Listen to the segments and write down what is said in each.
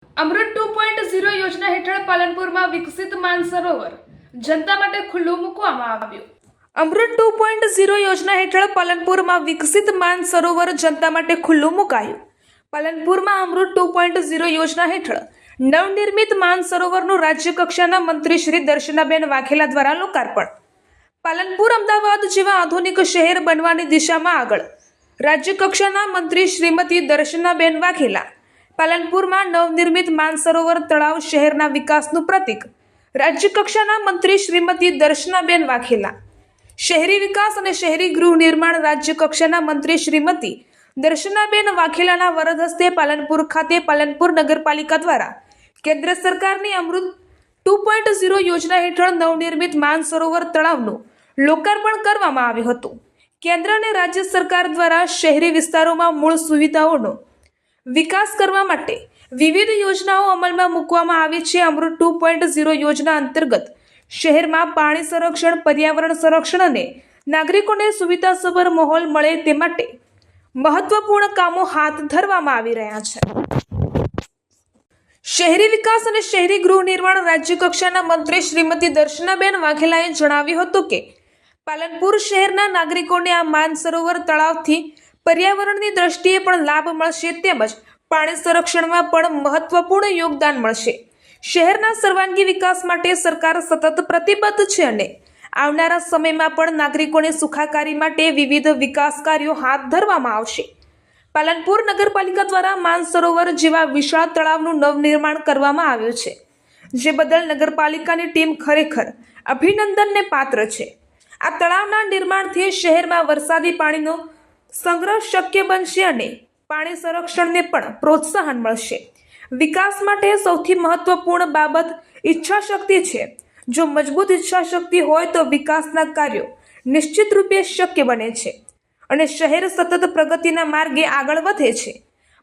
અમૃત 2.0 યોજના હેઠળ પાલનપુરમાં વિકસિત માનસરોવર જનતા માટે ખુલ્લું મૂકવામાં આવ્યું। અમૃત 2.0 યોજના હેઠળ પાલનપુરમાં વિકસિત માનસરોવર જનતા માટે ખુલ્લું મુકાયું। પાલનપુરમાં અમૃત 2.0 યોજના હેઠળ નવનિર્મિત માનસરોવરનું રાજ્ય કક્ષાના મંત્રી શ્રી દર્શનાબેન વાઘેલા દ્વારા લોકાર્પણ। પાલનપુર અમદાવાદ જેવા આધુનિક શહેર બનવાની દિશામાં આગળ રાજ્ય કક્ષાના મંત્રી શ્રીમતી દર્શનાબેન વાઘેલા પાલનપુરમાં નવનિર્મિત માનસરોવર તળાવ શહેરના વિકાસનું પ્રતીક। રાજ્ય કક્ષાના મંત્રી શ્રીમતી દર્શનાબેન વાઘેલા, શહેરી વિકાસ અને શહેરી ગૃહ નિર્માણ રાજ્ય કક્ષાના મંત્રી શ્રીમતી દર્શનાબેન વાઘેલાના વરદ હસ્તે પાલનપુર ખાતે પાલનપુર નગરપાલિકા દ્વારા કેન્દ્ર સરકારની અમૃત 2.0 યોજના હેઠળ નવનિર્મિત માનસરોવર તળાવનું લોકાર્પણ કરવામાં આવ્યું હતું। કેન્દ્ર અને રાજ્ય સરકાર દ્વારા શહેરી વિસ્તારોમાં મૂળ સુવિધાઓનો વિકાસ કરવા માટે વિવિધ યોજનાઓ અમલમાં મૂકવામાં આવી છે। અમૃત 2.0 યોજના અંતર્ગત શહેરમાં પાણી સંરક્ષણ, પર્યાવરણ સંરક્ષણ અને નાગરિકોને સુવિધાસભર માહોલ મળે તે માટે મહત્વપૂર્ણ કામો હાથ ધરવામાં આવી રહ્યા છે। શહેરી વિકાસ અને શહેરી ગૃહ નિર્માણ રાજ્ય કક્ષાના મંત્રી શ્રીમતી દર્શનાબેન વાઘેલાએ જણાવ્યું હતું કે પાલનપુર શહેરના નાગરિકોને આ માનસરોવર તળાવથી પર્યાવરણની દ્રષ્ટિએ પણ લાભ મળશે તેમજ પાણી સંરક્ષણમાં પણ મહત્વપૂર્ણ યોગદાન મળશે। શહેરના સર્વાંગી વિકાસ માટે સરકાર સતત પ્રતિબદ્ધ છે અને આવનારા સમયમાં પણ નાગરિકોની સુખાકારી માટે વિવિધ વિકાસ કાર્યો હાથ ધરવામાં આવશે। પાલનપુર નગરપાલિકા દ્વારા માનસરોવર જેવા વિશાળ તળાવનું નવનિર્માણ કરવામાં આવ્યું છે, જે બદલ નગરપાલિકાની ટીમ ખરેખર અભિનંદનને પાત્ર છે। આ તળાવના નિર્માણથી શહેરમાં વરસાદી પાણીનો સંગ્રહ શક્ય બનશે અને પાણી સંરક્ષણને પણ પ્રોત્સાહન મળશે। વિકાસ માટે સૌથી મહત્વપૂર્ણ બાબત ઈચ્છાશક્તિ છે। જો મજબૂત ઈચ્છાશક્તિ હોય તો વિકાસના કાર્યો નિશ્ચિત રૂપે શક્ય બને છે અને શહેર સતત પ્રગતિના માર્ગે આગળ વધે છે।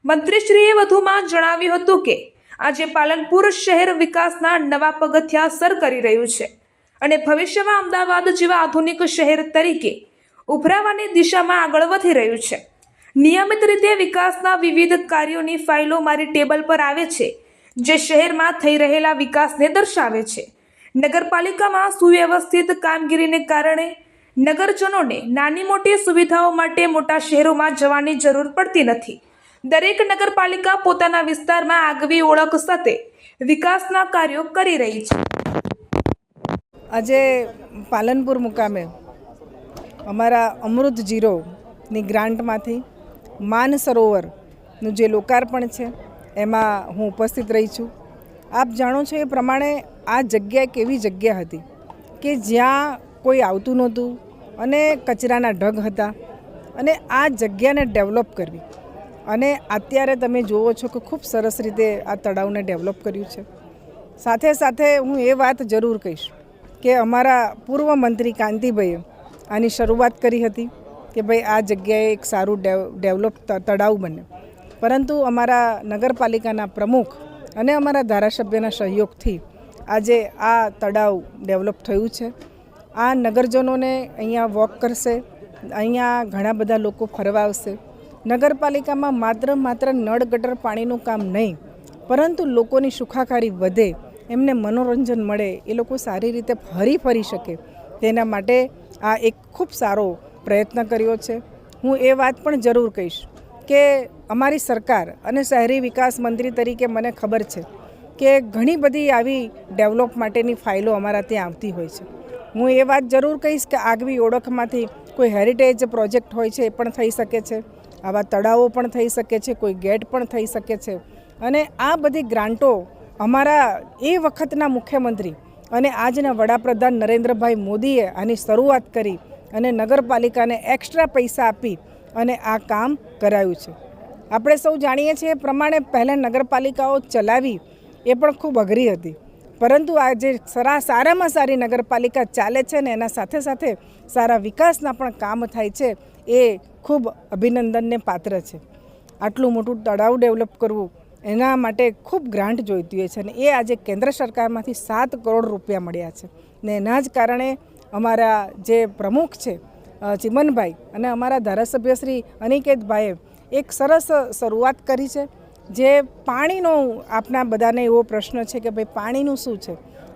મંત્રીશ્રીએ વધુમાં જણાવ્યું હતું કે આજે પાલનપુર શહેર વિકાસના નવા પગથિયાં સર કરી રહ્યું છે અને ભવિષ્યમાં અમદાવાદ જેવા આધુનિક શહેર તરીકે ઉભરાવાની દિશામાં આગળ વધી રહ્યું છે। નિયમિત રીતે વિકાસના વિવિધ કાર્યોની ફાઇલો મારી ટેબલ પર આવે છે, જે શહેરમાં થઈ રહેલા વિકાસને દર્શાવે છે। નગરપાલિકામાં સુવ્યવસ્થિત કામગીરીને કારણે નગરજનોને નાની મોટી સુવિધાઓ માટે મોટા શહેરોમાં જવાની જરૂર પડતી નથી। દરેક નગરપાલિકા પોતાના વિસ્તારમાં આગવી ઓળખ સાથે વિકાસના કાર્યો કરી રહી છે। આજે પાલનપુર મુકામે અમારા અમૃત 0ની ગ્રાન્ટમાંથી માનસરોવરનું જે લોકાર્પણ છે એમાં હું ઉપસ્થિત રહી છું। આપ જાણો છો એ પ્રમાણે આ જગ્યા એક એવી જગ્યા હતી કે જ્યાં કોઈ આવતું નહોતું અને કચરાના ઢગ હતા અને આ જગ્યાને ડેવલપ કરવી અને અત્યારે તમે જુઓ છો કે ખૂબ સરસ રીતે આ તળાવને ડેવલપ કર્યું છે। સાથે સાથે હું એ વાત જરૂર કહીશ કે અમારા પૂર્વ મંત્રી કાંતિભાઈએ આની શરૂઆત કરી હતી કે ભાઈ આ જગ્યાએ એક સારું ડેવલપ તળાવ બને, પરંતુ અમારા નગરપાલિકાના પ્રમુખ અને અમારા ધારાસભ્યના સહયોગથી આજે આ તળાવ ડેવલપ થયું છે। આ નગરજનોને અહીંયા વોક કરશે, અહીંયા ઘણા બધા લોકો ફરવા આવશે। નગરપાલિકામાં માત્ર નળ ગટર પાણીનું કામ નહીં, પરંતુ લોકોની સુખાકારી વધે, એમને મનોરંજન મળે, એ લોકો સારી રીતે ફરી શકે તેના માટે આ એક ખૂબ સારો પ્રયત્ન કર્યો છે। હું એ વાત પણ જરૂર કહીશ કે અમારી સરકાર અને શહેરી વિકાસ મંત્રી તરીકે મને ખબર છે કે ઘણી બધી આવી ડેવલપ માટેની ફાઇલો અમારા ત્યાં આવતી હોય છે। હું એ વાત જરૂર કહીશ કે આગવી ઓળખમાંથી કોઈ હેરિટેજ પ્રોજેક્ટ હોય છે એ પણ થઈ શકે છે, આવા તળાવો પણ થઈ શકે છે, કોઈ ગેટ પણ થઈ શકે છે અને આ બધી ગ્રાન્ટો અમારા એ વખતના મુખ્યમંત્રી અને આજના વડાપ્રધાન નરેન્દ્રભાઈ મોદીએ આની શરૂઆત કરી અને નગરપાલિકાને એક્સ્ટ્રા પૈસા આપી અને આ કામ કરાયું છે। આપણે સૌ જાણીએ છીએ એ પ્રમાણે પહેલાં નગરપાલિકાઓ ચલાવી એ પણ ખૂબ અઘરી હતી, પરંતુ આજે સારામાં સારી નગરપાલિકા ચાલે છે ને એના સાથે સાથે સારા વિકાસના પણ કામ થાય છે, એ ખૂબ અભિનંદનને પાત્ર છે। આટલું મોટું તળાવ ડેવલપ કરવું એના માટે ખૂબ ગ્રાન્ટ જોઈતી હોય છે અને એ આજે કેન્દ્ર સરકારમાંથી 7 કરોડ રૂપિયા મળ્યા છે ને એના જ કારણે અમારા જે પ્રમુખ છે ચિમનભાઈ અને અમારા ધારાસભ્ય શ્રી અનિકેતભાઈએ એક સરસ શરૂઆત કરી છે જે પાણીનો આપણા બધાને એવો પ્રશ્ન છે કે ભાઈ પાણીનું શું છે,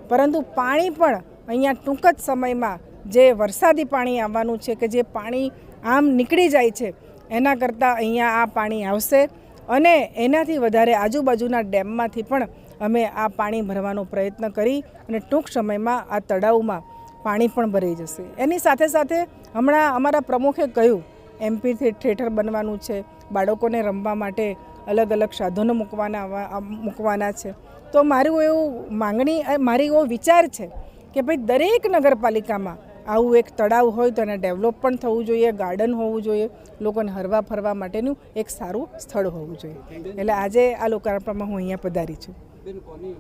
પરંતુ પાણી પણ અહીંયા ટૂંક જ સમયમાં જે વરસાદી પાણી આવવાનું છે કે જે પાણી આમ નીકળી જાય છે એના કરતાં અહીંયા આ પાણી આવશે અને એનાથી વધારે આજુબાજુના ડેમમાંથી પણ અમે આ પાણી ભરવાનો પ્રયત્ન કરી અને ટૂંક સમયમાં આ તળાવમાં પાણી પણ ભરાઈ જશે. એની સાથે સાથે હમણાં અમારા પ્રમુખે કહ્યું એમ્ફી થિયેટર બનવાનું છે, બાળકોને રમવા માટે અલગ અલગ સાધનો મૂકવાના છે. તો મારી એવો વિચાર છે કે ભાઈ દરેક નગરપાલિકામાં આવું એક તળાવ હોય તો એને ડેવલપ પણ થવું જોઈએ, ગાર્ડન હોવું જોઈએ, લોકોને હરવા ફરવા માટેનું એક સારું સ્થળ હોવું જોઈએ. એટલે આજે આ લોકાર્પણમાં હું અહીંયા પધારી છું.